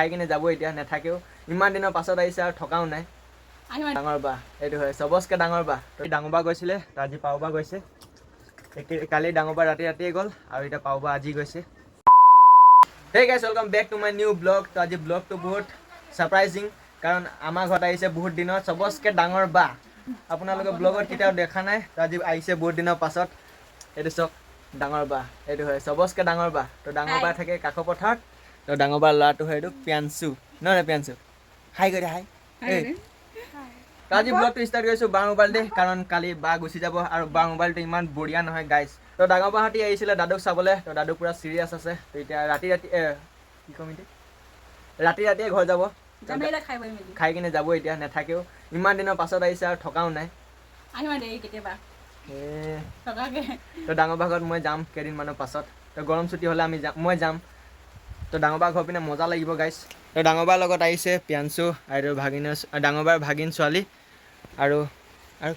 খাই কিনে যাব এতিয়া নাথাকেও ইমান দিনৰ পাছত আহিছে আৰু থকাও নাই ডাঙৰ বা এইটো হয় চবতকৈ ডাঙৰ বা ডাঙৰ বা গৈছিলে তো আজি পাও বা গৈছে কালি ডাঙৰ বা ৰাতিয়ে গ'ল আৰু এতিয়া পাও বা আজি গৈছে Hey guys, welcome back to my new vlog. তো আজি ব্লগটো বহুত সারপ্রাইজিং কারণ আমার ঘৰত আহিছে বহুত দিনত সবতকৈ ডাঙৰ বা আপোনালোকে ব্লগত কেতিয়াও দেখা নাই তো আজি আহিছে বহুত দিনৰ পাছত এইটো চক ডাঙৰ বা এইটো হয় সবতকৈ ডাঙৰ বা তো ডাঙৰ বা থাকে কাকো পথাৰত তো ডাঙৰ বা ল'ৰাটো হয় এইটো পিয়াঞ্চু নহয় পিয়াঞ্চু হাই কৰি হাই তো আজি ব্লগটো ষ্টাৰ্ট কৰিছোঁ বাৰ মোবাইল দে কাৰণ কালি বা গুচি যাব আৰু বাৰ মোবাইলটো ইমান বঢ়িয়া নহয় গাইজ তো ডাঙৰ বাহঁতি আহিছিলে দাদুক চাবলৈ তো দাদু পুৰা চিৰিয়াছ আছে তো এতিয়া ৰাতি কি কম এতিয়া ৰাতিয়ে ঘৰ যাব খাই কিনে যাব এতিয়া নাথাকেও ইমান দিনৰ পাছত আহিছে আৰু থকাও নাই তো ডাঙৰ বা ঘৰত মই যাম কেইদিনমানৰ পাছত তো গৰম ছুটি হ'লে মই যাম তো ডাঙৰ বা ঘৰ পিনে মজা লাগিব গাইজ তো ডাঙৰ বাৰ লগত আহিছে পিয়াঞ্চু আৰু ডাঙৰ বাৰ ভাগিন ছোৱালী আৰু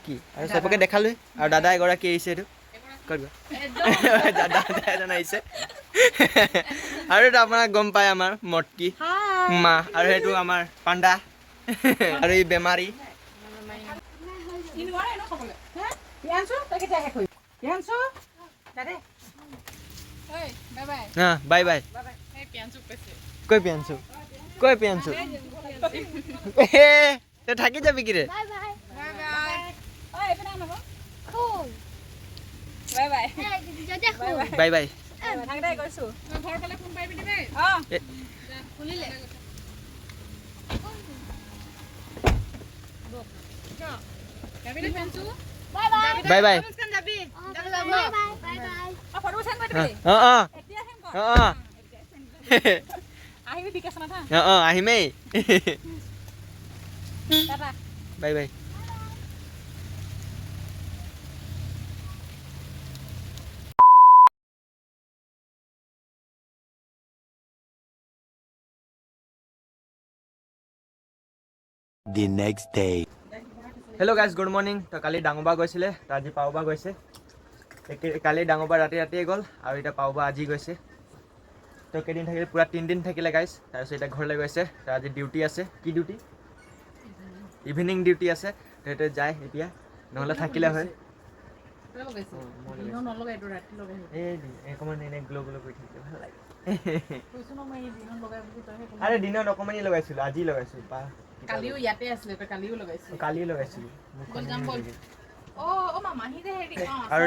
কি আৰু চবকে দেখালোৱে আৰু দাদা এগৰাকী আহিছে এইটো দাদা এজন আহিছে আৰু এইটো আপোনাক গম পায় আমাৰ মটকি মা আৰু সেইটো আমাৰ পাণ্ডা আৰু এই বেমাৰী বাই বাই কৈ পিয়াঞ্চু তই থাকি যাবি কি ৰে বাই বাই বাই বাই আহিমেই bye bye The next day. Hello' guys good morning তো কালি ডাঙৰ বা গৈছিলে তো আজি পাও বা গৈছে কালি ডাঙৰ বা ৰাতিয়ে গ'ল আৰু এতিয়া পাও বা আজি গৈছে তো কেইদিন থাকিলে পুৰা 3 দিন থাকিলে গাইজ তাৰপিছত এতিয়া ঘৰলৈ গৈছে তো আজি ডিউটি আছে কি ডিউটি ইভিনিং ডিউটি আছে তো সেইটো যায় এতিয়া নহ'লে থাকিলে হয় অকণমান এনে গ্ল' গ্ল' কৰি থাকিলে ভাল লাগে আৰে দিনত অকণমানি লগাইছিলোঁ আজি লগাইছোঁ কালিও ইয়াতে আছিলে তো কালিও লগাইছিল কালিয়ে লগাইছিলোঁ আৰু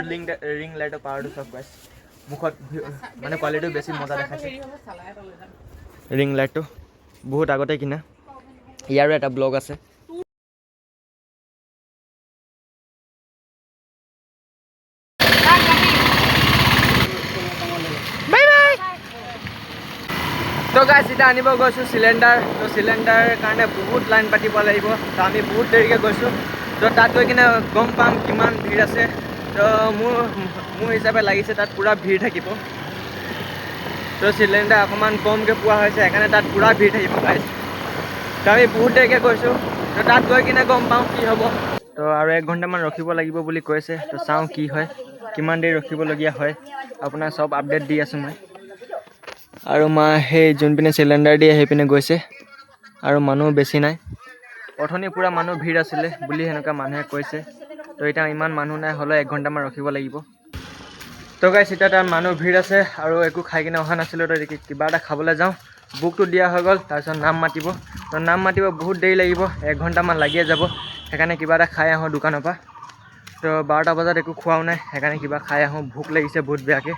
ৰিং লাইটৰ পাৱাৰটো চব গাইছ মুখত মানে কোৱালিটিটো বেছি মজা দেখাইছে ৰিং লাইটটো বহুত আগতে কিনা ইয়াৰো এটা ব্লগ আছে তো গাইছ এতিয়া আনিব গৈছোঁ চিলিণ্ডাৰ তো চিলিণ্ডাৰৰ কাৰণে বহুত লাইন পাতিব লাগিব তো আমি বহুত দেৰিকৈ গৈছোঁ তো তাত গৈ কিনে গম পাম কিমান ভিৰ আছে তো মোৰ হিচাপে লাগিছে তাত পূৰা ভিৰ থাকিব তো চিলিণ্ডাৰ অকণমান কমকৈ পোৱা হৈছে সেইকাৰণে তাত পূৰা ভিৰ থাকিব গাইছ তো আমি বহুত দেৰিকৈ গৈছোঁ তো তাত গৈ কিনে গম পাওঁ কি হ'ব তো আৰু 1 ঘণ্টামান ৰখিব লাগিব বুলি কৈছে তো চাওঁ কি হয় কিমান দেৰি ৰখিবলগীয়া হয় আপোনাক চব আপডেট দি আছোঁ মই আৰু মা সেই যোনপিনে চিলিণ্ডাৰ দি সেইপিনে গৈছে আৰু মানুহ বেছি নাই অথনি পূৰা মানুহ ভিৰ আছিলে বুলি সেনেকুৱা মানুহে কৈছে তো এতিয়া ইমান মানুহ নাই হ'লেও 1 ঘণ্টামান ৰখিব লাগিব তো গাইছ এতিয়া তাত মানুহ ভিৰ আছে আৰু একো খাই কিনে অহা নাছিলোঁ তো কিবা এটা খাবলৈ যাওঁ বুকটো দিয়া হৈ গ'ল তাৰপিছত নাম মাতিব তো নাম মাতিব বহুত দেৰি লাগিব 1 ঘণ্টামান লাগিয়ে যাব সেইকাৰণে কিবা এটা খাই আহোঁ দোকানৰ পৰা তো 12টা বজাত একো খোৱাও নাই সেইকাৰণে কিবা খাই আহোঁ ভোক লাগিছে বহুত বেয়াকৈ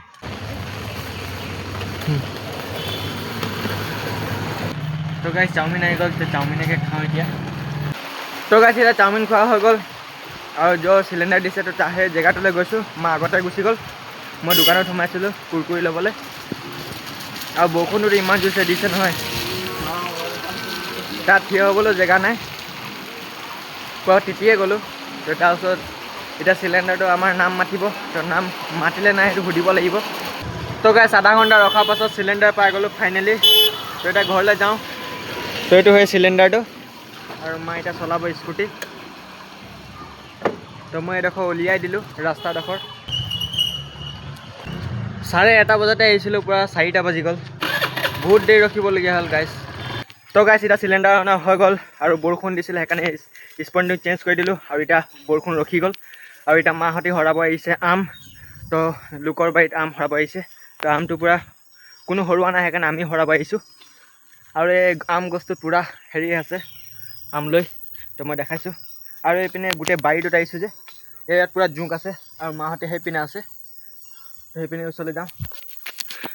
তো গাইছ চাওমিন আহি গ'ল তো চাওমিনকে খাওঁ এতিয়া তো গাইছ এতিয়া চাওমিন খোৱা হৈ গ'ল আৰু য'ৰ চিলিণ্ডাৰ দিছে তো সেই জেগাটোলৈ গৈছোঁ মই আগতে গুচি গ'ল মই দোকানত সোমাইছিলোঁ কুৰকুৰি ল'বলৈ আৰু বৰষুণটো ইমান জোৰছে দিছে নহয় তাত থিয় হ'বলৈ জেগা নাই পুৰা তিতিয়ে গ'লোঁ তো তাৰপিছত এতিয়া চিলিণ্ডাৰটো আমাৰ নাম মাতিব তো নাম মাতিলে নাই সেইটো সুধিব লাগিব তো গাইছ আধা ঘণ্টা ৰখাৰ পাছত চিলিণ্ডাৰ পাই গ'লোঁ ফাইনেলি তো এতিয়া ঘৰলৈ যাওঁ তো এইটো হয় চিলিণ্ডাৰটো আৰু মই এতিয়া চলাব স্কুটি তো মই এডোখৰ উলিয়াই দিলোঁ ৰাস্তাডোখৰ 1:30 বজাতে আহিছিলোঁ পুৰা 4টা বাজি গ'ল বহুত দেৰি ৰখিবলগীয়া হ'ল গাইছ তো গাইছ এতিয়া চিলিণ্ডাৰ অনা হৈ গ'ল আৰু বৰষুণ দিছিলে সেইকাৰণে স্পনটো চেঞ্জ কৰি দিলোঁ আৰু এতিয়া বৰষুণ ৰখি গ'ল আৰু এতিয়া মাহঁতে সৰাব আহিছে আম তো লোকৰ বাৰীত আম সৰাব আহিছে তো আমটো পূৰা কোনো সৰোৱা নাই সেইকাৰণে আমি সৰাব আহিছোঁ আৰু এই আম গছটোত পূৰা হেৰি আছে আম লৈ তো মই দেখাইছোঁ আৰু এইপিনে গোটেই বাৰীটোত আহিছোঁ যে ইয়াত পূৰা জোক আছে আৰু মাহঁতে সেইপিনে আছে তো সেইপিনে ওচৰলৈ যাওঁ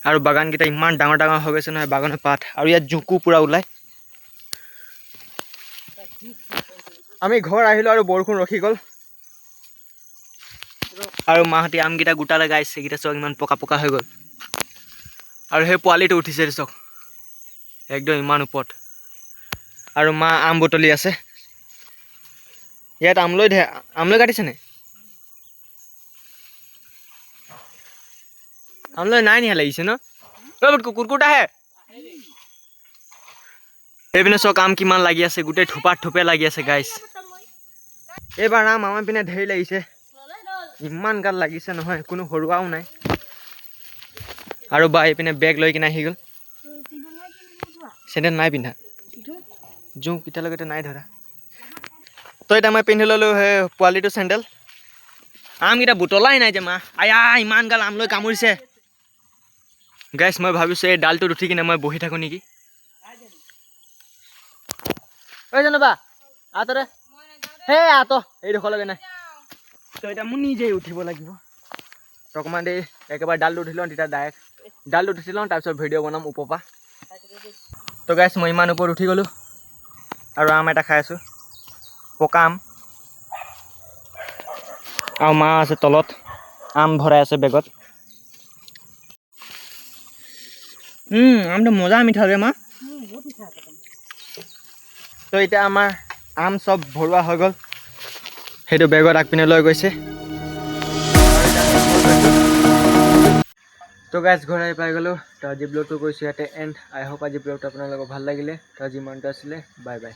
আৰু বাগানকেইটা ইমান ডাঙৰ ডাঙৰ হৈ গৈছে নহয় বাগানৰ পাত আৰু ইয়াত জোকো পূৰা ওলায় আমি ঘৰ আহিলোঁ আৰু বৰষুণ ৰখি গ'ল আৰু মাহঁতে আমকেইটা গোটালে গাইছে সেইকেইটা চক ইমান পকা পকা হৈ গ'ল আৰু সেই পোৱালিটো উঠিছে চক একদম ইমান ওপৰত আৰু মা আম বুটলি আছে ইয়াত আমলৈ কাটিছেনে আমলৈ নাই নিয়া লাগিছে ন কুকুৰটা আহে এইপিনে চক আম কিমান লাগি আছে গোটেই থোপাত থোপে লাগি আছে গাইছ এইবাৰ আম আমাৰ পিনে ধেৰ লাগিছে ইমান গাল লাগিছে নহয় কোনো সৰুৱাও নাই আৰু বা এইপিনে বেগ লৈ কিনে আহি গ'ল চেণ্ডেল নাই পিন্ধা জোক এতিয়ালৈকে নাই ধৰা তো এতিয়া মই পিন্ধি ল'লোঁ সেই পোৱালিটো চেণ্ডেল আমকেইটা বুটলাই নাই যে মা আয়া ইমান গাল আম লৈ কামুৰিছে গাইছ মই ভাবিছোঁ এই ডালটোত উঠি কিনে মই বহি থাকোঁ নেকি ঐ জানোবা আঁতৰে সেই আঁত এইডোখৰলৈকে নাই তো এতিয়া মোৰ নিজেই উঠিব লাগিব তো অকণমান দেৰি একেবাৰে ডালটো উঠি লওঁ তেতিয়া ডাইৰেক্ট ডালটো উঠি লওঁ তাৰপিছত ভিডিঅ' বনাম ওপৰৰ পৰা তো গাইছ মই ইমান ওপৰত উঠি গ'লোঁ আৰু আম এটা খাই আছোঁ পকা আম আৰু মা আছে তলত আম ভৰাই আছে বেগত আমটো মজা মিঠা ৰে মা তো এতিয়া আমাৰ আম চব ভৰোৱা হৈ গ'ল সেইটো বেগত আগপিনে লৈ গৈছে তো গাইছ ঘৰ আহি পাই গ'লোঁ তো আজি ব্লগটো কৰিছোঁ ইয়াতে এণ্ড আই হোপ আজি ব্লগটো আপোনালোকৰ ভাল লাগিলে তো আজি ইমানটো আছিলে বাই বাই